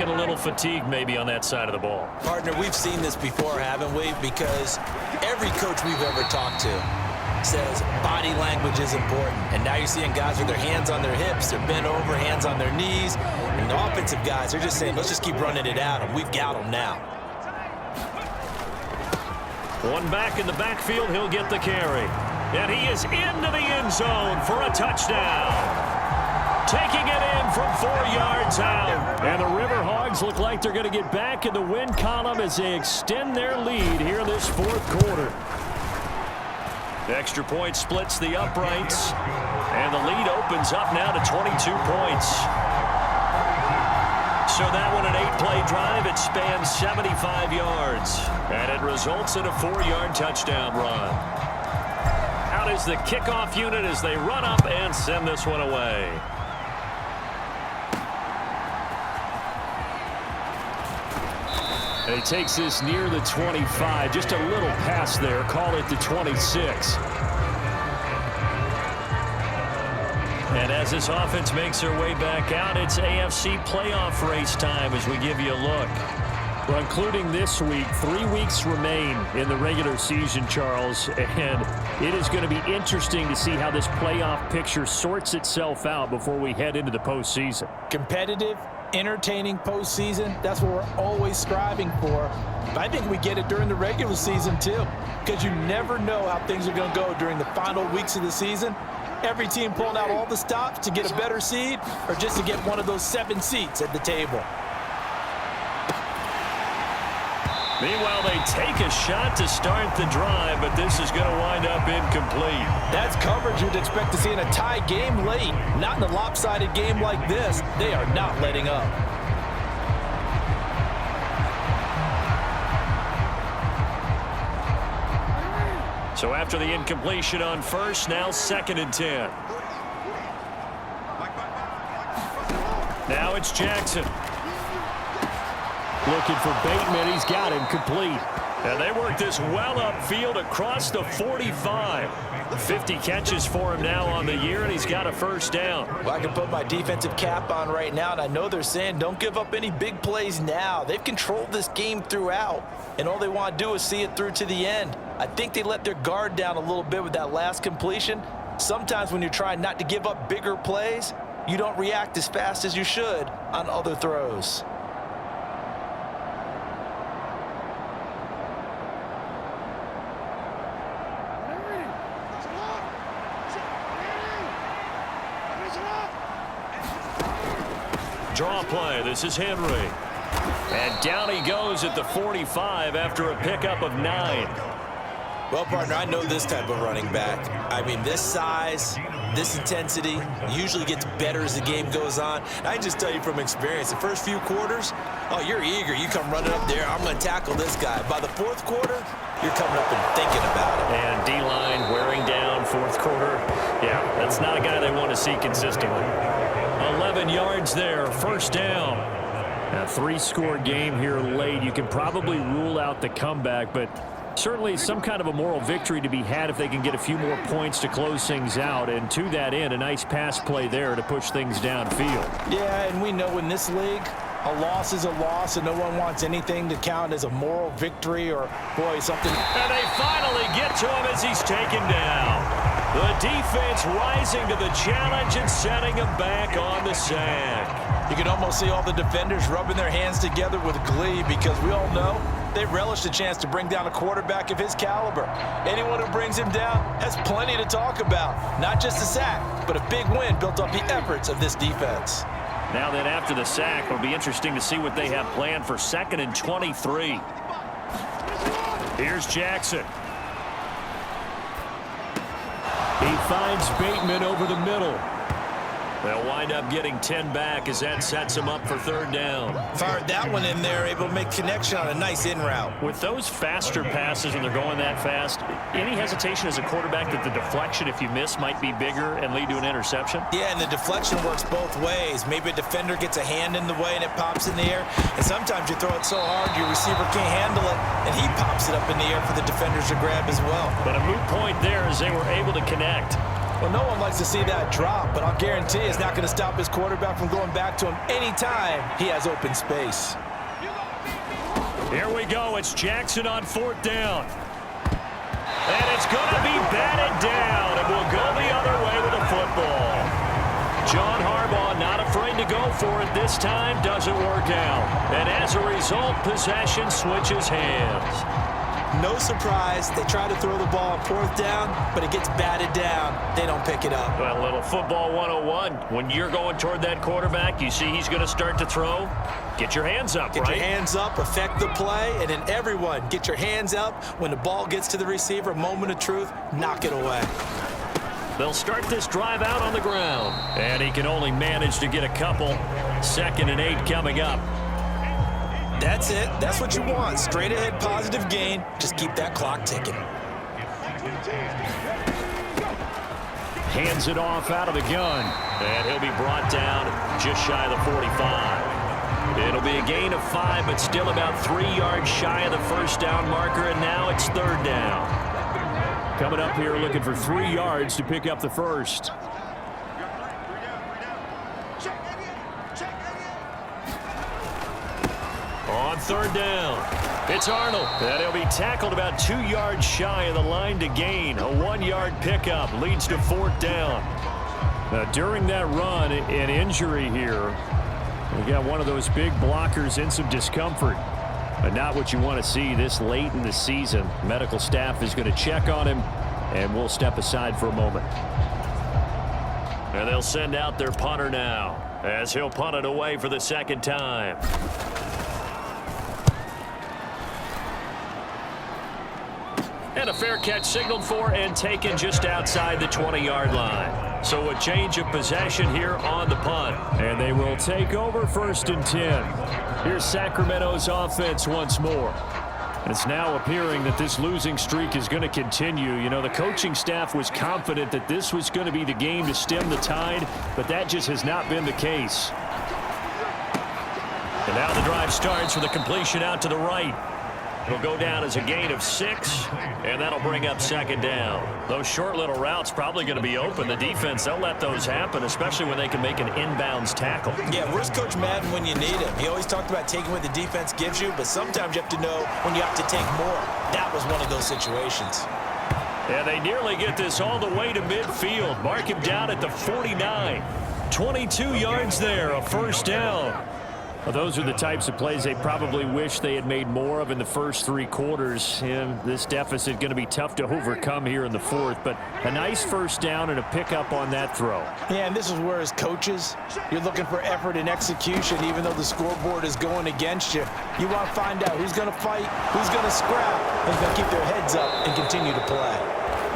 looking a little fatigued maybe on that side of the ball. Partner, we've seen this before, haven't we? Because every coach we've ever talked to says body language is important. And now you're seeing guys with their hands on their hips, they're bent over, hands on their knees. And the offensive guys, they're just saying, let's just keep running it out, and we've got them now. One back in the backfield, he'll get the carry. And he is into the end zone for a touchdown. Taking it in from 4 yards out. And the River Hogs look like they're going to get back in the win column as they extend their lead here in this fourth quarter. The extra point splits the uprights. And the lead opens up now to 22 points. So that one, an 8-play drive. It spans 75 yards. And it results in a 4-yard touchdown run. Out is the kickoff unit as they run up and send this one away. And he takes this near the 25. Just a little pass there. Call it the 26. And as this offense makes their way back out, it's AFC playoff race time as we give you a look. Well, including this week, 3 weeks remain in the regular season, Charles, and it is going to be interesting to see how this playoff picture sorts itself out before we head into the postseason. Competitive, entertaining postseason, that's what we're always striving for. But I think we get it during the regular season, too, because you never know how things are going to go during the final weeks of the season. Every team pulling out all the stops to get a better seed or just to get one of those 7 seats at the table. Meanwhile, they take a shot to start the drive, but this is going to wind up incomplete. That's coverage you'd expect to see in a tie game late. Not in a lopsided game like this. They are not letting up. So after the incompletion on first, now 2nd and 10. Now it's Jackson. Looking for Bateman. He's got him complete. And they work this well upfield across the 45. 50 catches for him now on the year, and he's got a first down. Well, I can put my defensive cap on right now, and I know they're saying don't give up any big plays now. They've controlled this game throughout, and all they want to do is see it through to the end. I think they let their guard down a little bit with that last completion. Sometimes when you're trying not to give up bigger plays, you don't react as fast as you should on other throws. Draw play. This is Henry. And down he goes at the 45 after a pickup of 9. Well, partner, I know this type of running back. I mean, this size, this intensity usually gets better as the game goes on. I can just tell you from experience, the first few quarters, oh, you're eager. You come running up there, I'm going to tackle this guy. By the fourth quarter, you're coming up and thinking about it. And D-line wearing down fourth quarter. Yeah, that's not a guy they want to see consistently. 11 yards there, first down. A 3-score game here late. You can probably rule out the comeback, but certainly some kind of a moral victory to be had if they can get a few more points to close things out. And to that end, a nice pass play there to push things downfield. Yeah, and we know in this league, a loss is a loss, and no one wants anything to count as a moral victory or, boy, something. And they finally get to him as he's taken down. The defense rising to the challenge and setting him back on the sack. You can almost see all the defenders rubbing their hands together with glee because we all know they relish the chance to bring down a quarterback of his caliber. Anyone who brings him down has plenty to talk about. Not just a sack, but a big win built off the efforts of this defense. Now then, after the sack, it'll be interesting to see what they have planned for 2nd and 23. Here's Jackson. He finds Bateman over the middle. They'll wind up getting 10 back as that sets him up for 3rd down. Fired that one in there, able to make connection on a nice in route. With those faster passes when they're going that fast, any hesitation as a quarterback that the deflection, if you miss, might be bigger and lead to an interception? Yeah, and the deflection works both ways. Maybe a defender gets a hand in the way and it pops in the air. And sometimes you throw it so hard your receiver can't handle it, and he pops it up in the air for the defenders to grab as well. But a moot point there as they were able to connect. Well, no one likes to see that drop, but I'll guarantee it's not going to stop his quarterback from going back to him anytime he has open space. Here we go. It's Jackson on 4th down. And it's going to be batted down, and we'll go the other way with the football. John Harbaugh not afraid to go for it this time. Doesn't work out. And as a result, possession switches hands. No surprise, they try to throw the ball on 4th down, but it gets batted down. They don't pick it up. Well, a little football 101. When you're going toward that quarterback, you see he's going to start to throw. Get your hands up, Get right? your hands up, affect the play, and then everyone get your hands up. When the ball gets to the receiver, moment of truth, knock it away. They'll start this drive out on the ground. And he can only manage to get a couple. 2nd and 8 coming up. That's it. That's what you want. Straight ahead, positive gain. Just keep that clock ticking. Hands it off out of the gun. And he'll be brought down just shy of the 45. It'll be a gain of 5, but still about 3 yards shy of the 1st down marker, and now it's 3rd down. Coming up here looking for 3 yards to pick up the 1st. On 3rd down, it's Arnold. And he'll be tackled about 2 yards shy of the line to gain. A 1-yard pickup leads to 4th down. Now, during that run, an injury here. We got one of those big blockers in some discomfort. But not what you want to see this late in the season. Medical staff is going to check on him, and we'll step aside for a moment. And they'll send out their punter now, as he'll punt it away for the 2nd time. And a fair catch signaled for and taken just outside the 20-yard line. So a change of possession here on the punt. And they will take over 1st and 10. Here's Sacramento's offense once more. It's now appearing that this losing streak is going to continue. You know, the coaching staff was confident that this was going to be the game to stem the tide, but that just has not been the case. And now the drive starts with a completion out to the right. It'll go down as a gain of 6, and that'll bring up 2nd down. Those short little routes probably going to be open. The defense, they'll let those happen, especially when they can make an inbounds tackle. Yeah, where's Coach Madden when you need him? He always talked about taking what the defense gives you, but sometimes you have to know when you have to take more. That was one of those situations. And they nearly get this all the way to midfield. Mark him down at the 49. 22 yards there, a 1st down. Well, those are the types of plays they probably wish they had made more of in the first 3 quarters. And this deficit going to be tough to overcome here in the 4th. But a nice 1st down and a pickup on that throw. Yeah, and this is where as coaches, you're looking for effort and execution, even though the scoreboard is going against you. You want to find out who's going to fight, who's going to scrap, who's going to keep their heads up and continue to play.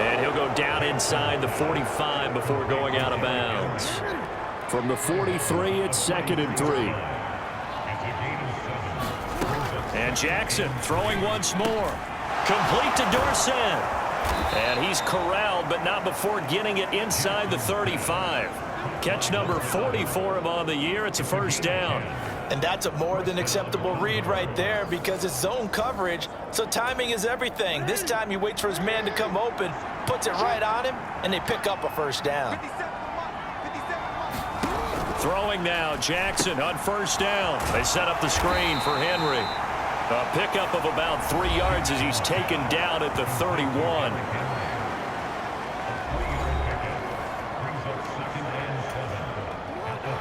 And he'll go down inside the 45 before going out of bounds. From the 43, it's 2nd and 3. And Jackson throwing once more. Complete to Dorsett. And he's corralled, but not before getting it inside the 35. Catch number 40 for him on the year. It's a 1st down. And that's a more than acceptable read right there because it's zone coverage, so timing is everything. This time he waits for his man to come open, puts it right on him, and they pick up a 1st down. Throwing now, Jackson on 1st down. They set up the screen for Henry. A pickup of about 3 yards as he's taken down at the 31.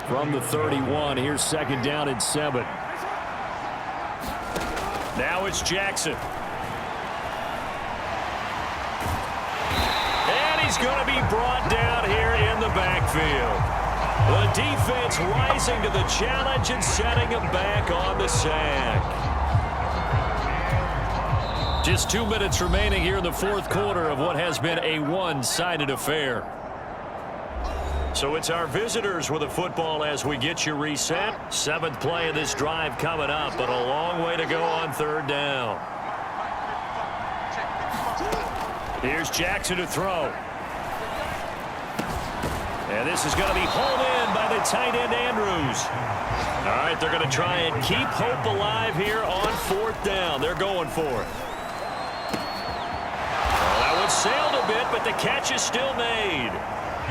From the 31, here's 2nd down and 7. Now it's Jackson. And he's going to be brought down here in the backfield. The defense rising to the challenge and setting him back on the sack. Just 2 minutes remaining here in the 4th quarter of what has been a one-sided affair. So it's our visitors with the football as we get you reset. 7th play of this drive coming up, but a long way to go on 3rd down. Here's Jackson to throw. And this is going to be hauled in by the tight end Andrews. All right, they're going to try and keep hope alive here on 4th down. They're going for it. Well, that one sailed a bit, but the catch is still made.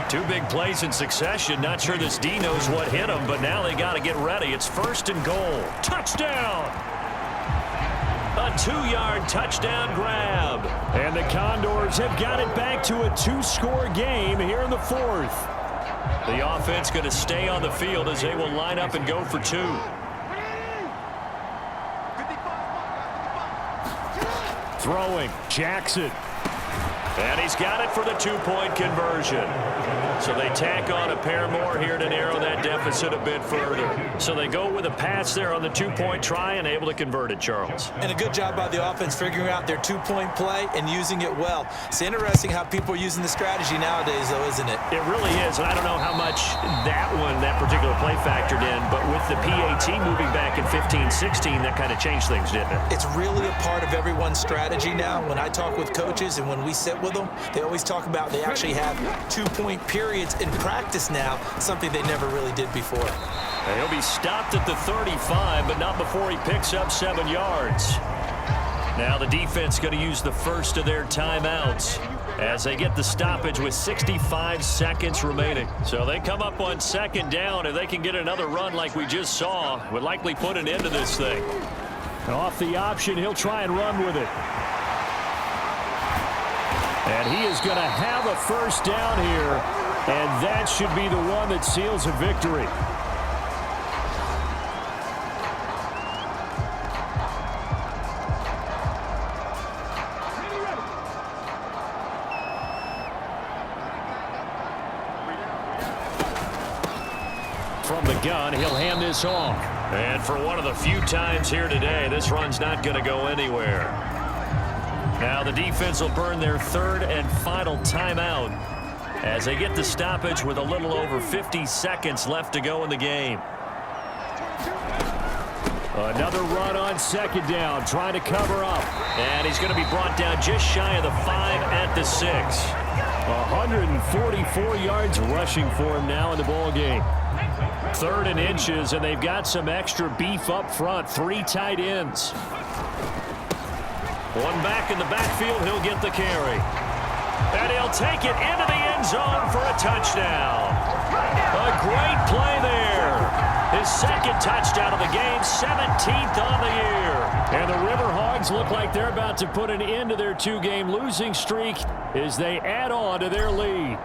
Two big plays in succession. Not sure this D knows what hit him, but now they got to get ready. It's 1st and goal. Touchdown! A 2-yard touchdown grab. And the Condors have got it back to a 2-score game here in the 4th. The offense going to stay on the field as they will line up and go for 2. Throwing, Jackson. And he's got it for the 2-point conversion. So they tack on a pair more here to narrow that deficit a bit further. So they go with a pass there on the 2-point try and able to convert it, Charles. And a good job by the offense figuring out their 2-point play and using it well. It's interesting how people are using the strategy nowadays, though, isn't it? It really is, and I don't know how much that particular play factored in, but with the PAT moving back in 15-16, that kind of changed things, didn't it? It's really a part of everyone's strategy now. When I talk with coaches and when we sit with them, they always talk about they actually have 2-point periods in practice now, something they never really did before. And he'll be stopped at the 35, but not before he picks up 7 yards. Now the defense going to use the first of their timeouts as they get the stoppage with 65 seconds remaining. So they come up on 2nd down. If they can get another run like we just saw, would likely put an end to this thing. Off the option, he'll try and run with it. And he is going to have a 1st down here, and that should be the one that seals a victory. From the gun, he'll hand this off. And for one of the few times here today, this run's not going to go anywhere. Now the defense will burn their 3rd and final timeout as they get the stoppage with a little over 50 seconds left to go in the game. Another run on 2nd down, trying to cover up. And he's going to be brought down just shy of the 5 at the 6. 144 yards rushing for him now in the ball game. 3rd and inches, and they've got some extra beef up front. 3 tight ends. One back in the backfield, he'll get the carry. And he'll take it into the end zone for a touchdown. A great play there. His 2nd touchdown of the game, 17th on the year. And the River Hogs look like they're about to put an end to their 2-game losing streak as they add on to their lead.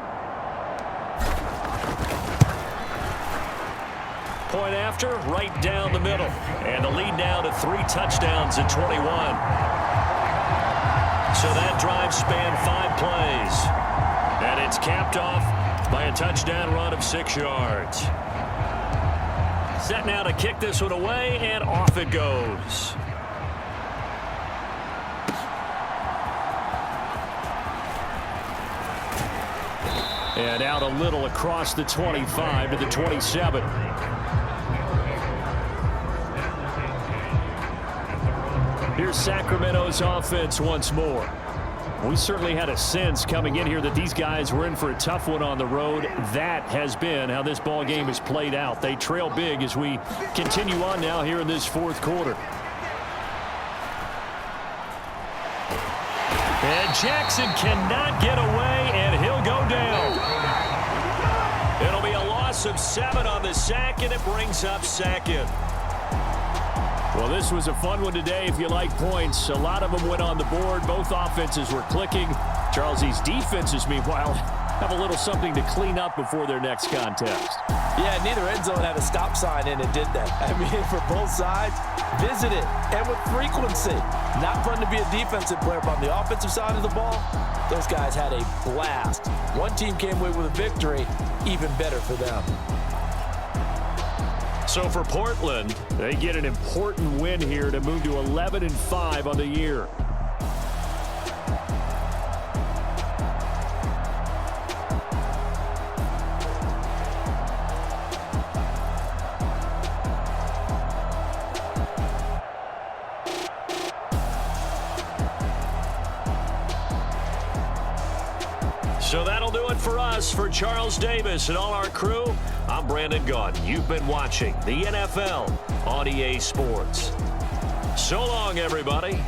Point after, right down the middle. And the lead now to 3 touchdowns at 21. So that drive spanned 5 plays. And it's capped off by a touchdown run of 6 yards. Set now to kick this one away, and off it goes. And out a little across the 25 to the 27. Here's Sacramento's offense once more. We certainly had a sense coming in here that these guys were in for a tough one on the road. That has been how this ball game has played out. They trail big as we continue on now here in this 4th quarter. And Jackson cannot get away, and he'll go down. It'll be a loss of 7 on the sack, and it brings up 2nd. Well, this was a fun one today if you like points. A lot of them went on the board. Both offenses were clicking. Charles, these defenses, meanwhile, have a little something to clean up before their next contest. Yeah, neither end zone had a stop sign in it, did they? I mean, for both sides, visit it, and with frequency. Not fun to be a defensive player, but on the offensive side of the ball, those guys had a blast. One team came away with a victory, even better for them. So for Portland, they get an important win here to move to 11-5 on the year. So that'll do it for us. For Charles Davis and all our crew, I'm Brandon Gaudin. You've been watching the NFL on EA Sports. So long, everybody.